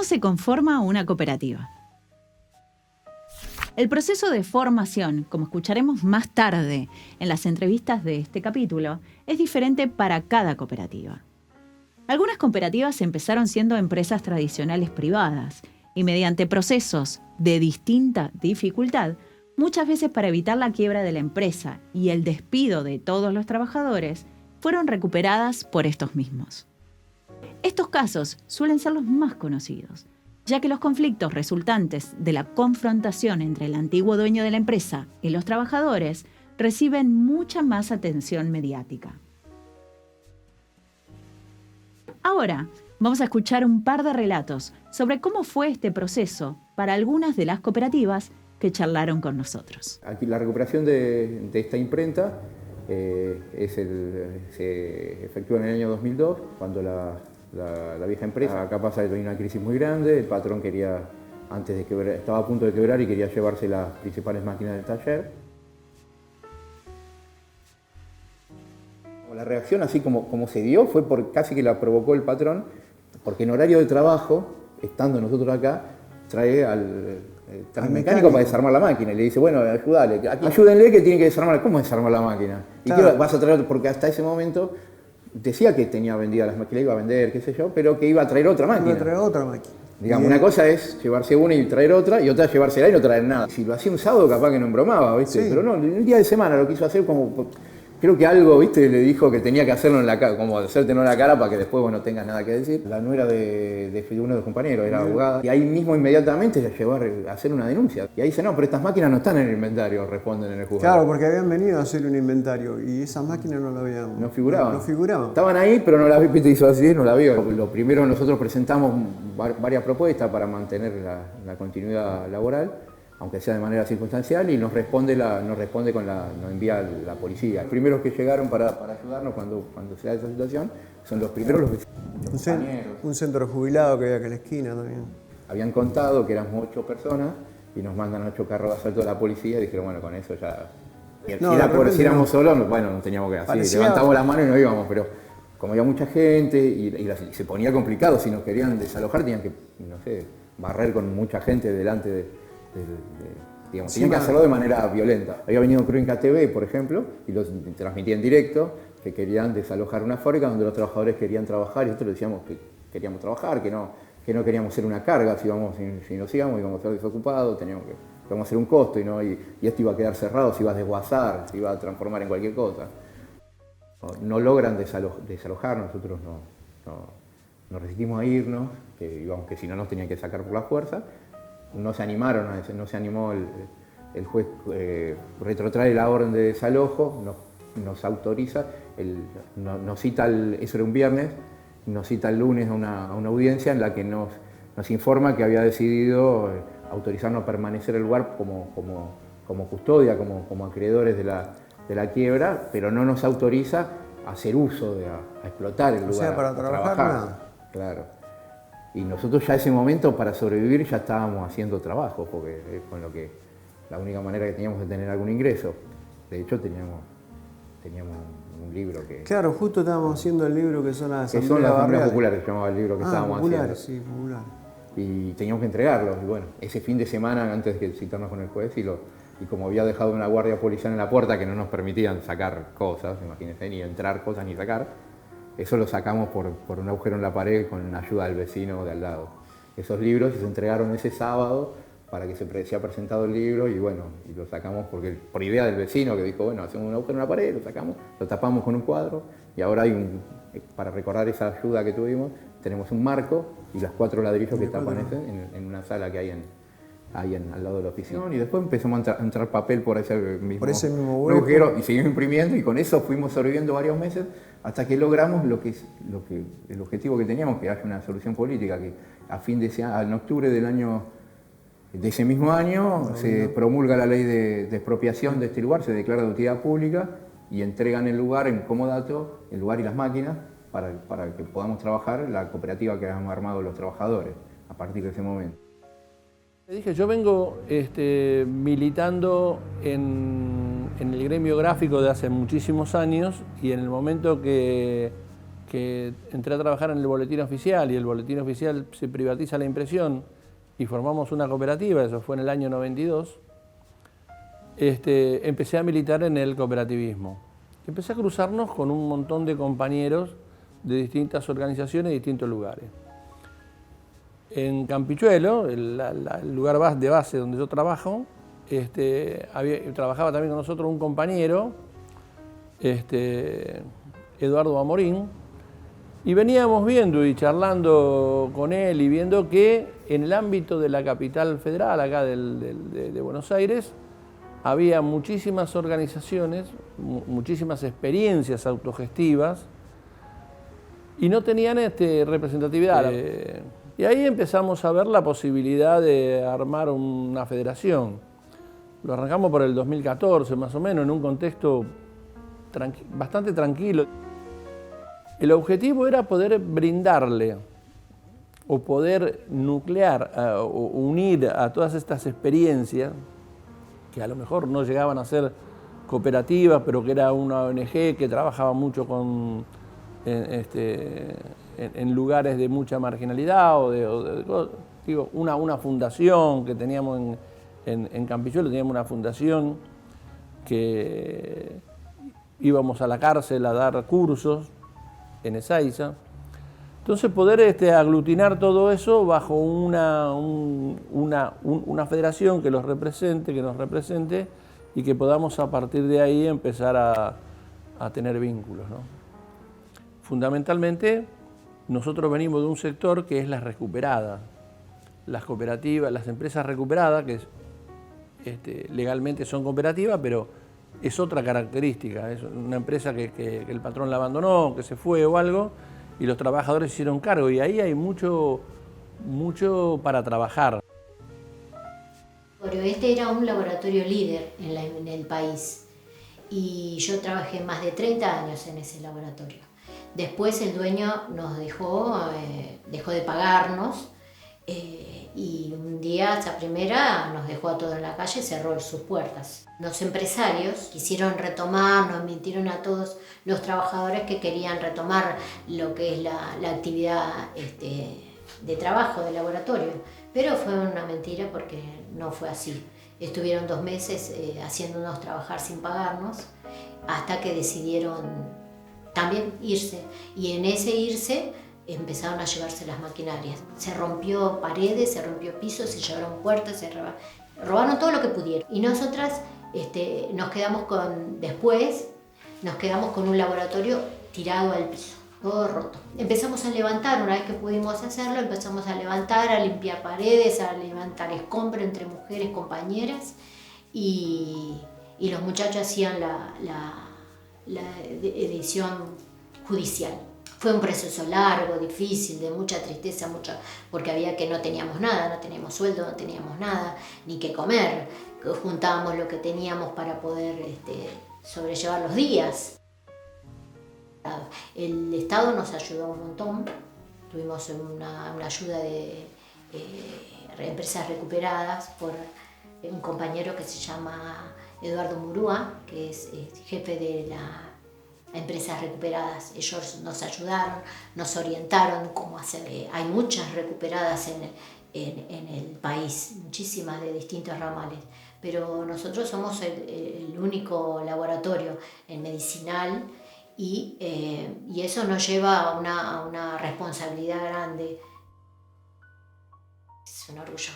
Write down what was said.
se conforma una cooperativa? El proceso de formación, como escucharemos más tarde en las entrevistas de este capítulo, es diferente para cada cooperativa. Algunas cooperativas empezaron siendo empresas tradicionales privadas y mediante procesos de distinta dificultad, muchas veces para evitar la quiebra de la empresa y el despido de todos los trabajadores, fueron recuperadas por estos mismos. Estos casos suelen ser los más conocidos, ya que los conflictos resultantes de la confrontación entre el antiguo dueño de la empresa y los trabajadores reciben mucha más atención mediática. Ahora, vamos a escuchar un par de relatos sobre cómo fue este proceso para algunas de las cooperativas que charlaron con nosotros. Aquí la recuperación de esta imprenta se efectúa en el año 2002, cuando la vieja empresa acá pasa de tener una crisis muy grande. El patrón quería, antes de quebrar, estaba a punto de quebrar y quería llevarse las principales máquinas del taller. La reacción, así como se dio, fue casi que la provocó el patrón, porque en horario de trabajo, estando nosotros acá, trae al mecánico para desarmar la máquina y le dice, bueno, ayúdale, ayúdenle que tiene que desarmar. ¿Cómo desarmar la máquina? ¿Y claro, qué vas a traer? Porque hasta ese momento decía que tenía vendida las máquinas, que la iba a vender, qué sé yo, pero que iba a traer otra máquina. Iba a traer otra máquina. Digamos, una cosa es llevarse una y traer otra, y otra es llevársela y no traer nada. Si lo hacía un sábado, capaz que no embromaba, ¿viste? Sí. Pero no, un día de semana lo quiso hacer como... Creo que algo, ¿viste? Le dijo que tenía que hacerlo en la cara, como hacértelo en la cara para que después vos no tengas nada que decir. La nuera de uno de los compañeros era abogada, y ahí mismo inmediatamente la llevó a hacer una denuncia. Y ahí dice, no, pero estas máquinas no están en el inventario, responden en el juzgado. Claro, porque habían venido a hacer un inventario y esas máquinas no lo habían... No figuraban. No figuraban. Estaban ahí, pero no las vi, ¿viste? Hizo así, no la vio. Lo primero, nosotros presentamos varias propuestas para mantener la continuidad laboral, aunque sea de manera circunstancial, y nos envía la policía. Los primeros que llegaron para ayudarnos cuando se da esa situación son los primeros los compañeros. Un centro jubilado que había acá en la esquina también. Habían contado que éramos 8 personas y nos mandan 8 carros de asalto de la policía y dijeron, bueno, con eso ya... Si éramos solos, bueno, no teníamos que hacer. Levantamos la mano y nos íbamos, pero como había mucha gente y se ponía complicado, si nos querían desalojar tenían que, no sé, barrer con mucha gente delante digamos, tenían que hacerlo de manera violenta. Había venido Crónica TV, por ejemplo, y lo transmitía en directo, que querían desalojar una fábrica donde los trabajadores querían trabajar, y nosotros decíamos que queríamos trabajar, que no queríamos ser una carga, si nos íbamos a ser desocupados, íbamos a hacer un costo, y esto iba a quedar cerrado, se iba a desguazar, se iba a transformar en cualquier cosa. No logran desalojar, nosotros nos resistimos a irnos, que si no nos tenían que sacar por la fuerza. No se animó el juez, retrotrae la orden de desalojo, nos autoriza, nos cita, eso era un viernes, nos cita el lunes a una audiencia en la que nos informa que había decidido autorizarnos a permanecer en el lugar como custodia, como acreedores de la quiebra, pero no nos autoriza a hacer uso, a explotar el lugar. O sea, para trabajar nada. Claro. Y nosotros ya ese momento, para sobrevivir, ya estábamos haciendo trabajo, porque es con lo que la única manera que teníamos de tener algún ingreso. De hecho, teníamos un libro que... Claro, justo estábamos haciendo el libro que son las asambleas populares, que se llamaba el libro que estábamos populares, haciendo. Sí, popular. Y teníamos que entregarlo. Y bueno, ese fin de semana, antes de citarnos con el juez, y como había dejado una guardia policial en la puerta que no nos permitían sacar cosas, imagínense, ni entrar cosas ni sacar, eso lo sacamos por un agujero en la pared con ayuda del vecino de al lado. Esos libros se entregaron ese sábado para que se ha presentado el libro y bueno, y lo sacamos por idea del vecino que dijo, bueno, hacemos un agujero en la pared, lo sacamos, lo tapamos con un cuadro y ahora para recordar esa ayuda que tuvimos, tenemos un marco y los 4 ladrillos que tapan en una sala que hay al lado de la oficina. Y después empezamos a entrar papel por ese mismo hueco. Agujero y seguimos imprimiendo y con eso fuimos sobreviviendo varios meses hasta que logramos el objetivo que teníamos, que haya una solución política, que en octubre de ese mismo año se promulga la ley de expropiación de este lugar, se declara de utilidad pública y entregan el lugar en comodato, el lugar y las máquinas, para que podamos trabajar la cooperativa que habíamos armado los trabajadores a partir de ese momento. Le dije, yo vengo militando en el gremio gráfico de hace muchísimos años y en el momento que que entré a trabajar en el Boletín Oficial y el Boletín Oficial se privatiza la impresión y formamos una cooperativa, eso fue en el año 92, empecé a militar en el cooperativismo. Empecé a cruzarnos con un montón de compañeros de distintas organizaciones de distintos lugares. En Campichuelo, el lugar de base donde yo trabajo, trabajaba también con nosotros un compañero, Eduardo Amorín, y veníamos viendo y charlando con él y viendo que en el ámbito de la capital federal, acá de Buenos Aires, había muchísimas organizaciones, muchísimas experiencias autogestivas y no tenían representatividad. Y ahí empezamos a ver la posibilidad de armar una federación. Lo arrancamos por el 2014, más o menos, en un contexto bastante tranquilo. El objetivo era poder brindarle o poder nuclear o unir a todas estas experiencias que a lo mejor no llegaban a ser cooperativas, pero que era una ONG que trabajaba mucho en lugares de mucha marginalidad una fundación que teníamos en Campichuelo, teníamos una fundación que íbamos a la cárcel a dar cursos en Ezeiza. Entonces poder aglutinar todo eso bajo una federación que nos represente y que podamos a partir de ahí empezar a tener vínculos, ¿no? Fundamentalmente nosotros venimos de un sector que es las recuperadas, las cooperativas, las empresas recuperadas, que legalmente son cooperativas, pero es otra característica, es una empresa que el patrón la abandonó, que se fue o algo, y los trabajadores se hicieron cargo, y ahí hay mucho para trabajar. Este era un laboratorio líder en el país, y yo trabajé más de 30 años en ese laboratorio. Después el dueño nos dejó de pagarnos, y un día, esa primera, nos dejó a todos en la calle y cerró sus puertas. Los empresarios quisieron retomar, nos mintieron a todos los trabajadores que querían retomar lo que es la actividad de trabajo del laboratorio, pero fue una mentira porque no fue así. Estuvieron 2 meses haciéndonos trabajar sin pagarnos hasta que decidieron también irse, y en ese irse empezaron a llevarse las maquinarias. Se rompió paredes, se rompió pisos, se llevaron puertas, robaron todo lo que pudieron. Y nosotras después nos quedamos con un laboratorio tirado al piso, todo roto. Empezamos a levantar, una vez que pudimos hacerlo, empezamos a levantar, a limpiar paredes, a levantar escombros entre mujeres, compañeras, y los muchachos hacían la edición judicial. Fue un proceso largo, difícil, de mucha tristeza, porque no teníamos nada, no teníamos sueldo, no teníamos nada, ni qué comer. Juntábamos lo que teníamos para poder sobrellevar los días. El Estado nos ayudó un montón, tuvimos una ayuda de empresas recuperadas por un compañero que se llama Eduardo Murúa, que es jefe de la Empresas Recuperadas. Ellos nos ayudaron, nos orientaron cómo hacer. Hay muchas recuperadas en el país, muchísimas de distintos ramales, pero nosotros somos el único laboratorio en medicinal, y eso nos lleva a una responsabilidad grande. Es un orgullo.